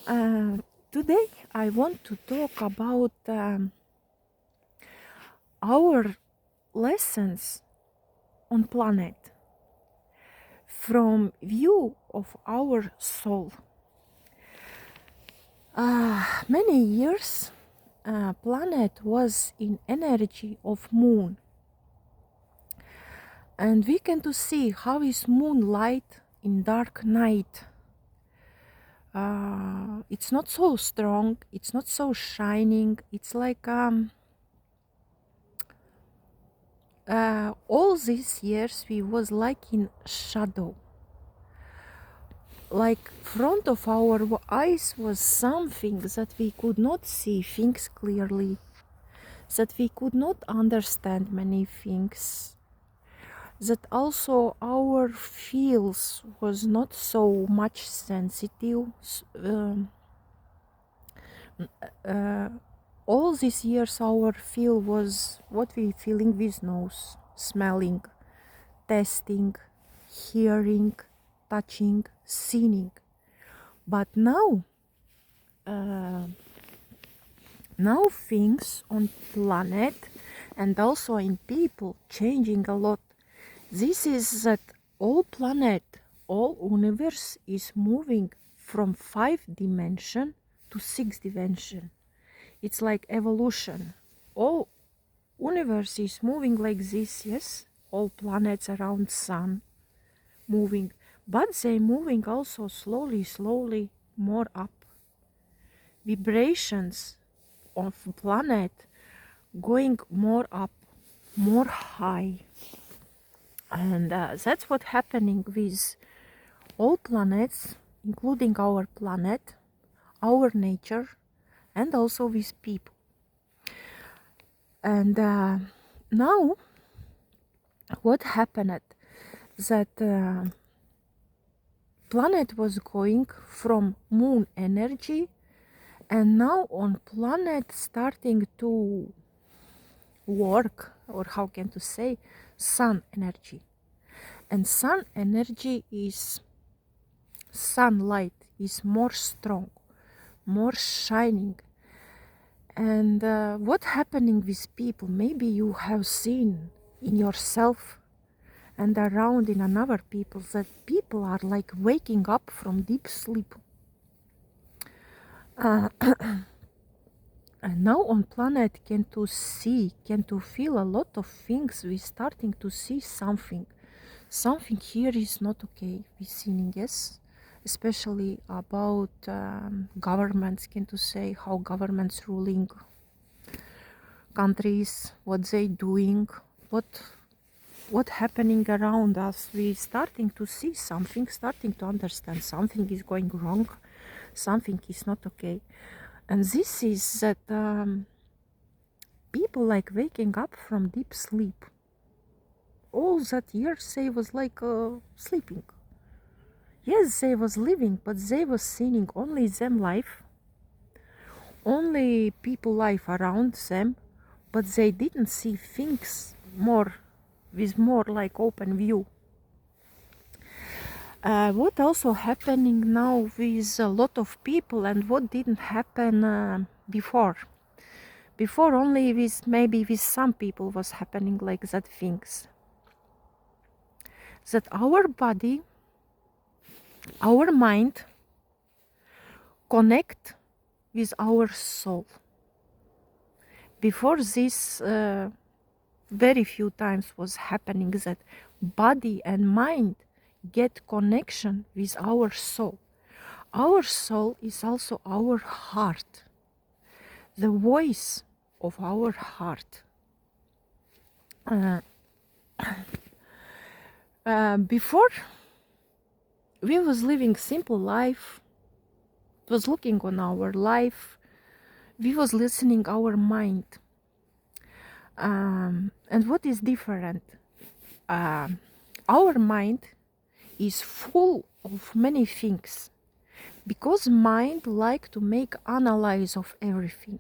Uh, Today, I want to talk about our lessons on planet from view of our soul. Many years, planet was in energy of moon, and we can to see how is moonlight in dark night. It's not so strong. It's not so shining. It's like all these years we was like in shadow, like front of our eyes was something that we could not see things clearly, that we could not understand many things, that also our feels was not so much sensitive. Uh, all these years our feel was what we feeling with nose, smelling, tasting, hearing, touching, seeing. But uh, now things on planet and also in people changing a lot. This is that all planet, all universe is moving from 5 dimension to 6 dimension. It's like evolution. All universe is moving like this, yes. All planets around sun moving, but they moving also slowly more up. Vibrations of planet going more up, more high, and that's what happening with all planets, including our planet, our nature, and also with people. And now what happened that planet was going from moon energy, and now on planet starting to work, or how can to say, sun energy. And sun energy is sunlight is more strong, more shining. And what happening with people, maybe you have seen in yourself and around in another people, that people are like waking up from deep sleep. And now on planet can to see, can to feel a lot of things. We starting to see something here is not okay. We seeing, yes, especially about governments, can to say how governments ruling countries, what they doing, what happening around us. We starting to see something, starting to understand something is going wrong, something is not okay. And this is that people like waking up from deep sleep. All that years they was like sleeping. Yes, they was living, but they was seeing only them life, only people life around them, but they didn't see things more with more like open view. What also happening now with a lot of people, and what didn't happen before? Before only with maybe with some people was happening like that things. That our body, our mind connect with our soul. Before this, very few times was happening that body and mind get connection with our soul. Our soul is also our heart, the voice of our heart. Before we was living simple life, was looking on our life, we was listening our mind. And what is different? Our mind is full of many things, because mind like to make analyze of everything.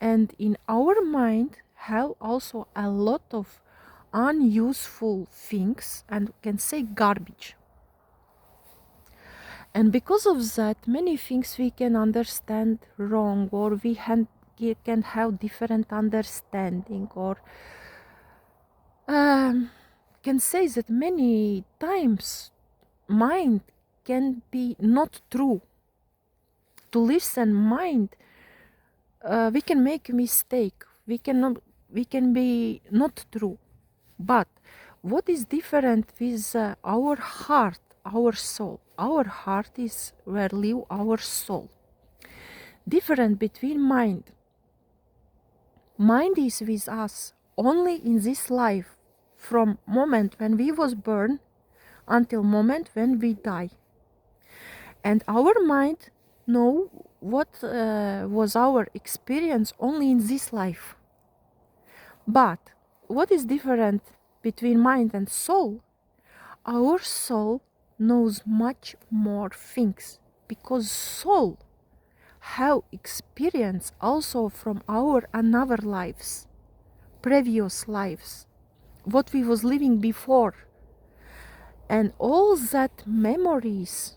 And in our mind have also a lot of unuseful things, and can say garbage. And because of that, many things we can understand wrong, or we can have different understanding, or can say that many times mind can be not true. To listen mind, we can make a mistake. We can be not true. But what is different with our heart, our soul? Our heart is where live our soul. Different between mind. Mind is with us only in this life, from moment when we was born until moment when we die. And our mind know what was our experience only in this life. But what is different between mind and soul? Our soul knows much more things, because soul have experience also from our another lives, previous lives, what we was living before, and all that memories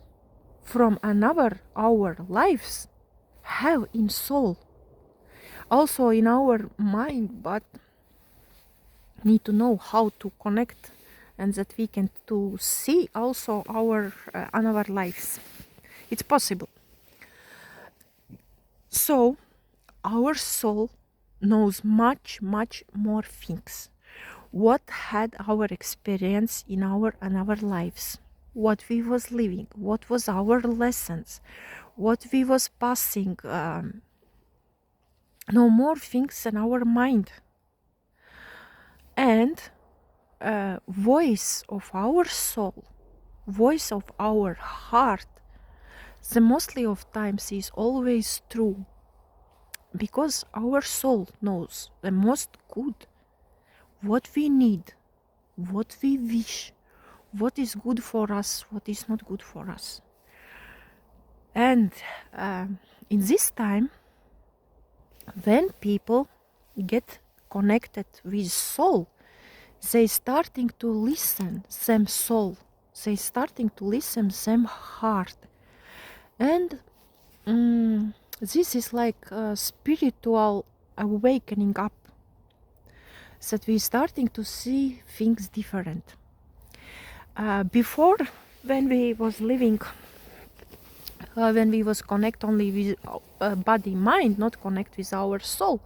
from another our lives have in soul, also in our mind, but need to know how to connect, and that we can to see also our another lives. It's possible. So our soul knows much more things, what had our experience in our another lives, what we was living, what was our lessons, what we was passing, no more things in our mind. And voice of our soul, voice of our heart, the mostly of times is always true, because our soul knows the most good, what we need, what we wish, what is good for us, what is not good for us. And in this time, when people get connected with soul, they starting to listen them soul, they starting to listen them heart. And this is like a spiritual awakening up, that we starting to see things different. Before, when we was living, when we was connect only with body mind, not connect with our soul,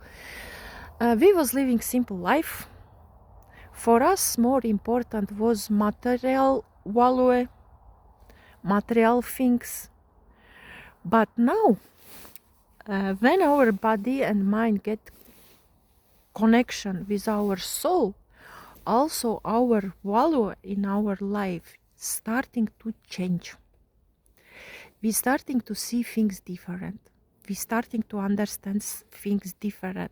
we was living simple life. For us, more important was material value, material things. But now, when our body and mind get connection with our soul, also our value in our life starting to change. We starting to see things different. We starting to understand things different.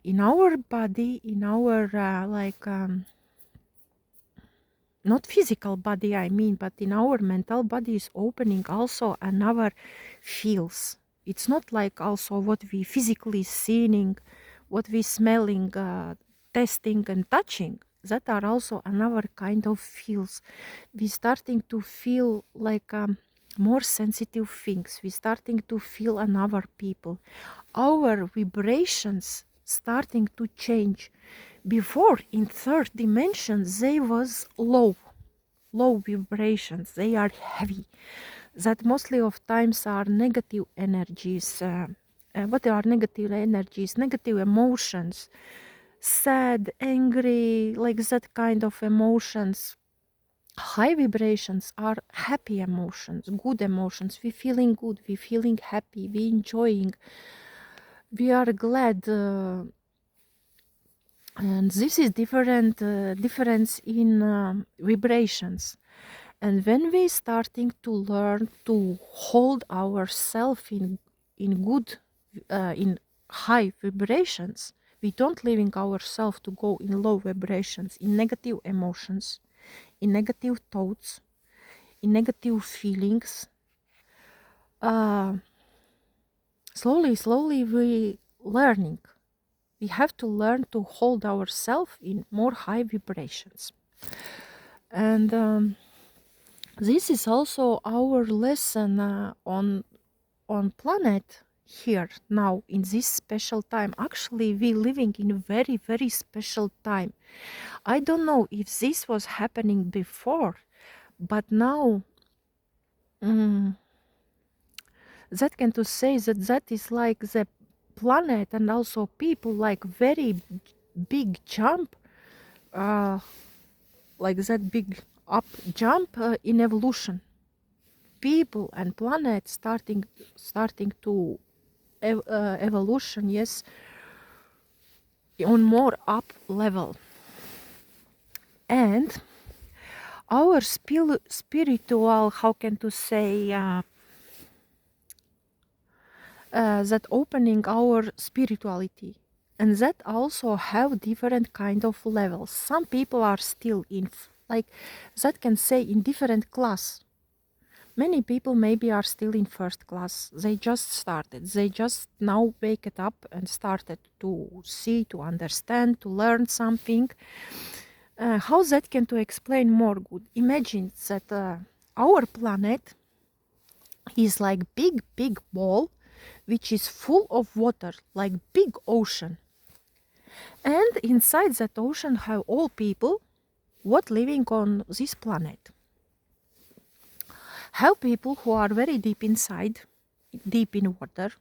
In our body, in our not physical body, I mean, but in our mental body is opening also another feels. It's not like also what we physically seeing, what we smelling, testing and touching. That are also another kind of feels. We starting to feel like more sensitive things. We starting to feel another people. Our vibrations starting to change. Before, in third dimension, they was low vibrations, they are heavy, that mostly of times are negative energies. What are negative energies? Negative emotions, sad, angry, like that kind of emotions. High vibrations are happy emotions, good emotions. We feeling good, we feeling happy, we enjoying, we are glad. And this is difference in vibrations. And when we starting to learn to hold ourselves in good, in high vibrations, we don't leaving ourselves to go in low vibrations, in negative emotions, in negative thoughts, in negative feelings. Slowly we learning. We have to learn to hold ourselves in more high vibrations. And This is also our lesson on planet here now in this special time. Actually, we living in a very, very special time. I don't know if this was happening before, but now mm, that can to say that that is like the planet and also people like very big jump, uh, like that big up jump in evolution. People and planet starting to evolution, yes, on more up level. And our spiritual, how can to say, that opening our spirituality, and that also have different kind of levels. Some people are still in like that can say in different class. Many people maybe are still in first class. They just started. They just now wake it up and started to see, to understand, to learn something. How that can to explain more good? Imagine that our planet is like big ball which is full of water, like big ocean. And inside that ocean have all people what living on this planet. Have people who are very deep inside, deep in water.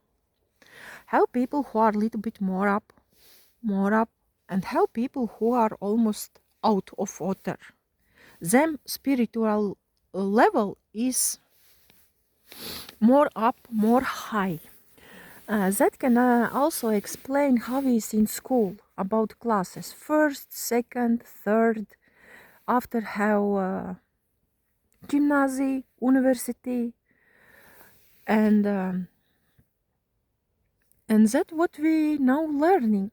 Have people who are a little bit more up, and have people who are almost out of water. Them spiritual level is more up, more high. That can also explain how is in school about classes. First, second, third, after how gymnasium, university, and that what we now learning.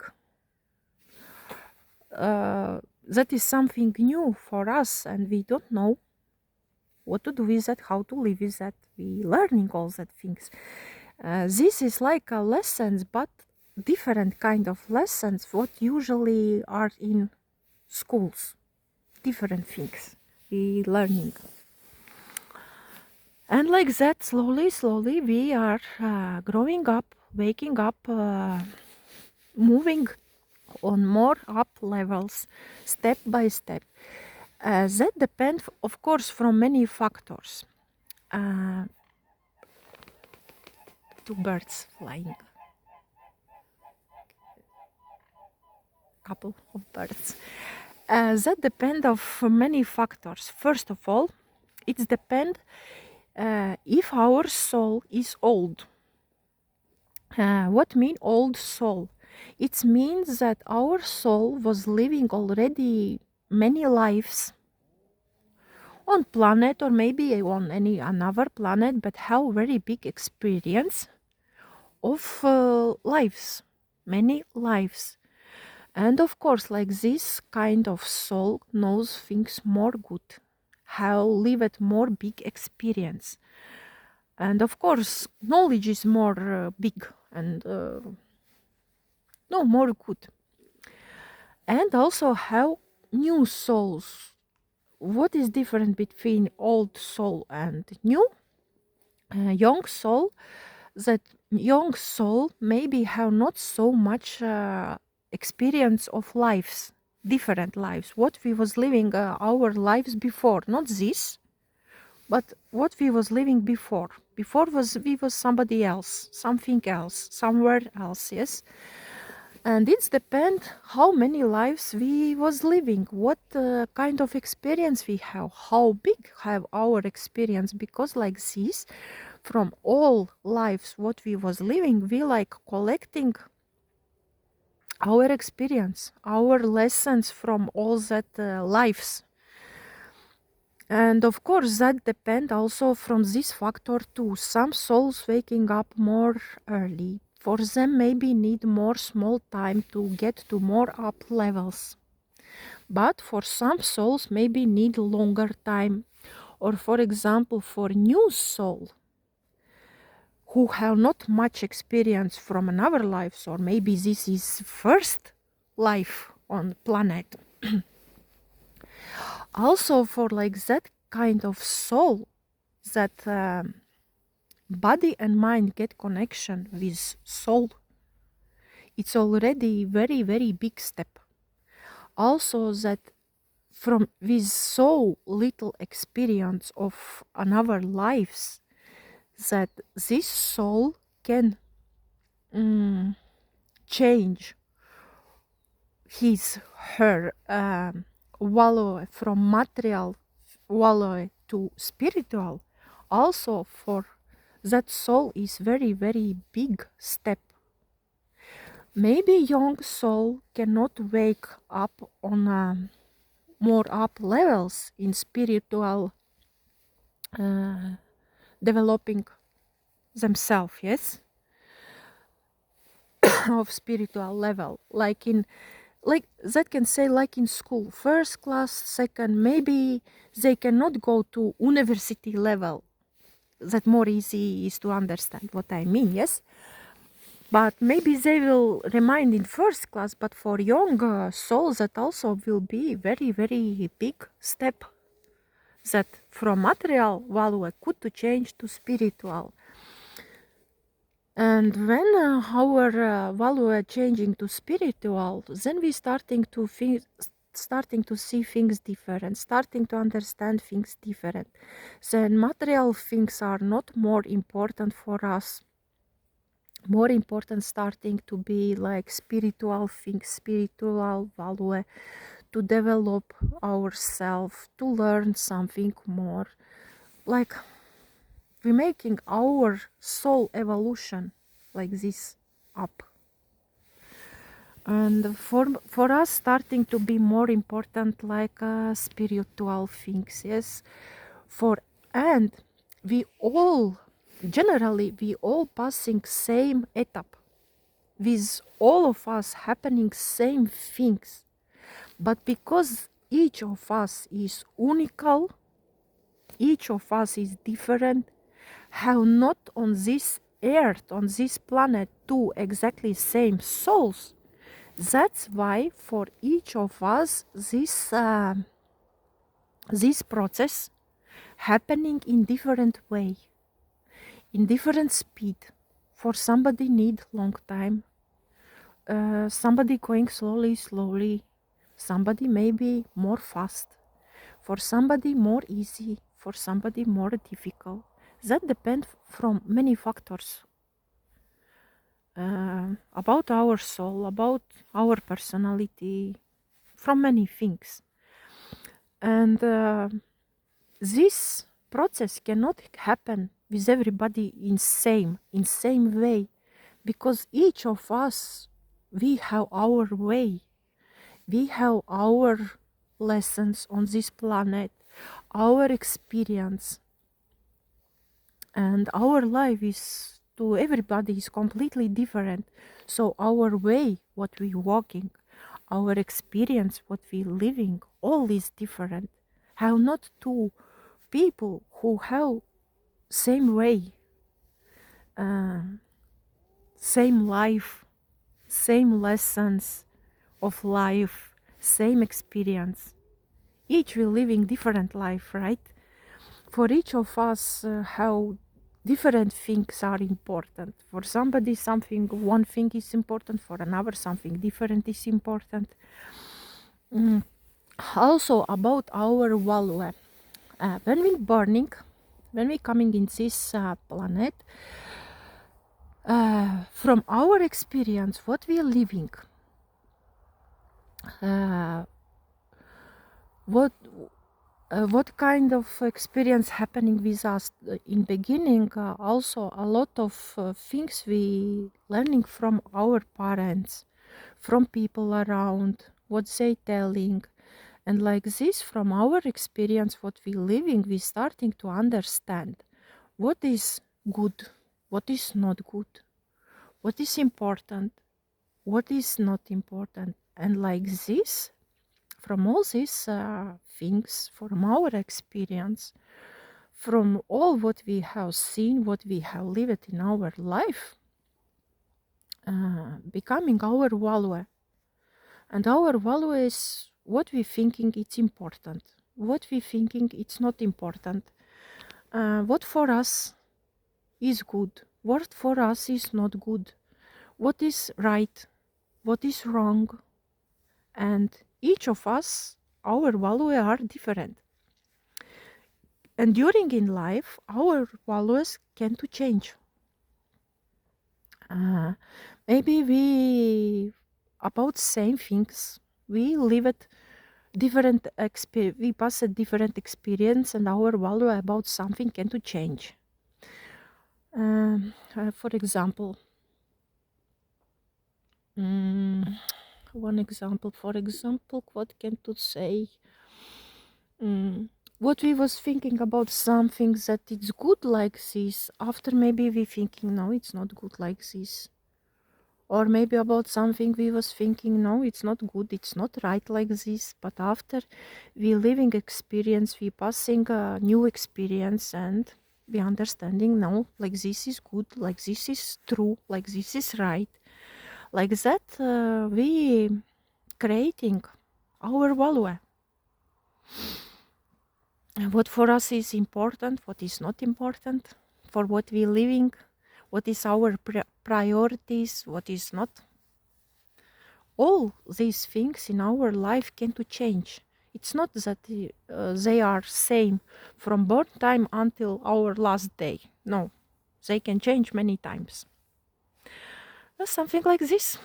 That is something new for us, and we don't know what to do with that, how to live with that. We learning all that things. This is like a lessons, but different kind of lessons what usually are in schools. Different things we learning. And like that, slowly we are growing up, waking up, moving on more up levels, step by step. That depends, of course, from many factors. Two birds flying, couple of birds. That depend of many factors. First of all, it depend if our soul is old. What mean old soul? It means that our soul was living already many lives on planet or maybe on any another planet, but have very big experience of lives, many lives. And of course, like this kind of soul knows things more good, how live it more big experience. And of course, knowledge is more big and no more good. And also how new souls. What is different between old soul and new? Young soul. That young soul maybe have not so much experience of lives, different lives. What we was living our lives before, not this, but what we was living before. Before was we was somebody else, something else, somewhere else. Yes. And it's depend how many lives we was living, what kind of experience we have, how big have our experience, because like this, from all lives what we was living, we like collecting our experience, our lessons from all that lives. And of course that depend also from this factor too. Some souls waking up more early, for them maybe need more small time to get to more up levels. But for some souls maybe need longer time. Or for example, for new soul who have not much experience from another lives, or maybe this is first life on planet. Also for like that kind of soul, that body and mind get connection with soul, it's already very, very big step. Also that from with so little experience of another lives, that this soul can change his her wallow from material wallow to spiritual. Also for that soul is very, very big step. Maybe young soul cannot wake up on more up levels in spiritual developing themselves, yes, of spiritual level, like in, like that can say, like in school, first class, second, maybe they cannot go to university level. That more easy is to understand what I mean, yes. But maybe they will remain in first class, but for young souls that also will be very, very big step, that from material value could to change to spiritual. And when our value are changing to spiritual, then we starting to see things different, starting to understand things different. Then material things are not more important for us. More important starting to be like spiritual things, spiritual value, to develop ourselves, to learn something more. Like we're making our soul evolution like this up. And for us starting to be more important like spiritual things, yes. For and we all generally we all passing same etap, with all of us happening same things, but because each of us is unical, each of us is different, have not on this earth, on this planet, two exactly same souls. That's why for each of us this process happening in different way, in different speed. For somebody need long time, somebody going slowly, somebody maybe more fast, for somebody more easy, for somebody more difficult. That depends from many factors, about our soul, about our personality, from many things. And this process cannot happen with everybody in same way, because each of us, we have our way, we have our lessons on this planet, our experience, and our life is to everybody is completely different. So our way what we walking, our experience what we living, all is different. Have not two people who have same way, same life, same lessons of life, same experience. Each will living different life, right? For each of us, how different things are important. For somebody, something one thing is important. For another, something different is important. Also about our value. When we burning, when we coming in this planet, from our experience, what we are living, what what kind of experience happening with us in beginning, also a lot of things we learning from our parents, from people around, what they telling, and like this from our experience what we living, we starting to understand what is good, what is not good, what is important, what is not important. And like this, from all these things, from our experience, from all what we have seen, what we have lived in our life, becoming our value. And our value is what we thinking it's important. what we thinking, it's not important. What for us is good, what for us is not good, what is right, what is wrong, and each of us, our values are different. And during in life, our values can to change. Uh, Maybe we about same things. We live it different we pass a different experience, and our value about something can to change. For example, mm, one example. For example, what can to say? Mm, what we was thinking about something that it's good like this. After maybe we thinking no, it's not good like this. Or maybe about something we was thinking no, it's not good, it's not right like this. But after we living experience, we passing a new experience, and we understanding no, like this is good, like this is true, like this is right. Like that, we creating our value. What for us is important, what is not important, for what we living, what is our priorities, what is not. All these things in our life can to change. It's not that they are same from birth time until our last day. No, they can change many times. Something like this.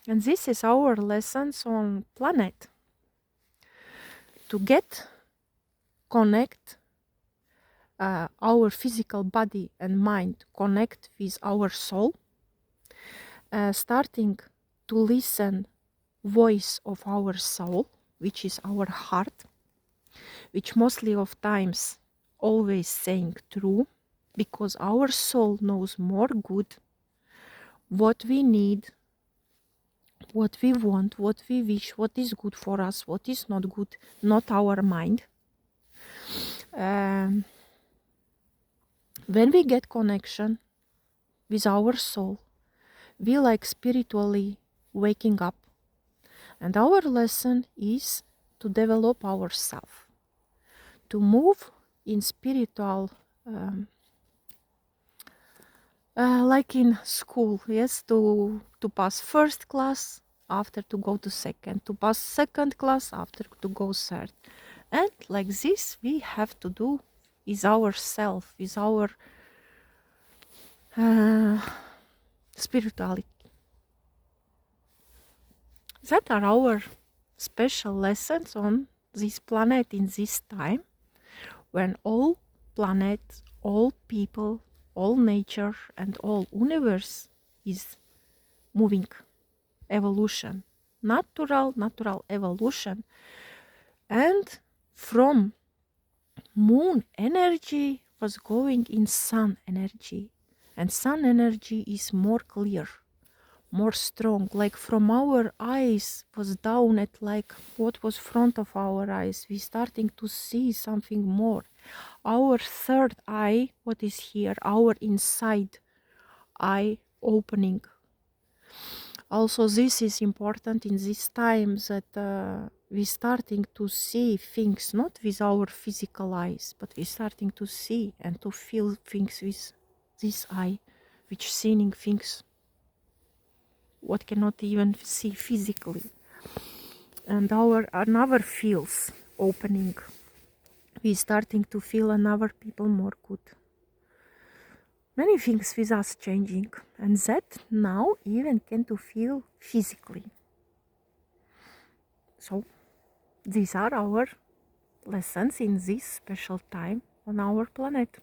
And this is our lessons on planet. To get connect our physical body and mind connect with our soul, starting to listen voice of our soul, which is our heart, which mostly of times always saying true, because our soul knows more good what we need, what we want, what we wish, what is good for us, what is not good, not our mind. When we get connection with our soul, we like spiritually waking up, and our lesson is to develop ourselves, to move in spiritual like in school, yes, to pass first class, after to go to second, to pass second class, after to go third. And like this we have to do is ourself, is our spirituality. That are our special lessons on this planet in this time, when all planets, all people, all nature, and all universe is moving. Evolution, natural evolution. And from moon energy was going in sun energy, and sun energy is more clear, more strong, like from our eyes was down at like what was front of our eyes, we starting to see something more. Our third eye, what is here, our inside eye opening. Also, this is important in this time that we starting to see things not with our physical eyes, but we starting to see and to feel things with this eye, which seeing things what cannot even see physically. And our another feels opening. We starting to feel another people more good. Many things with us changing, and that now even can to feel physically. So these are our lessons in this special time on our planet.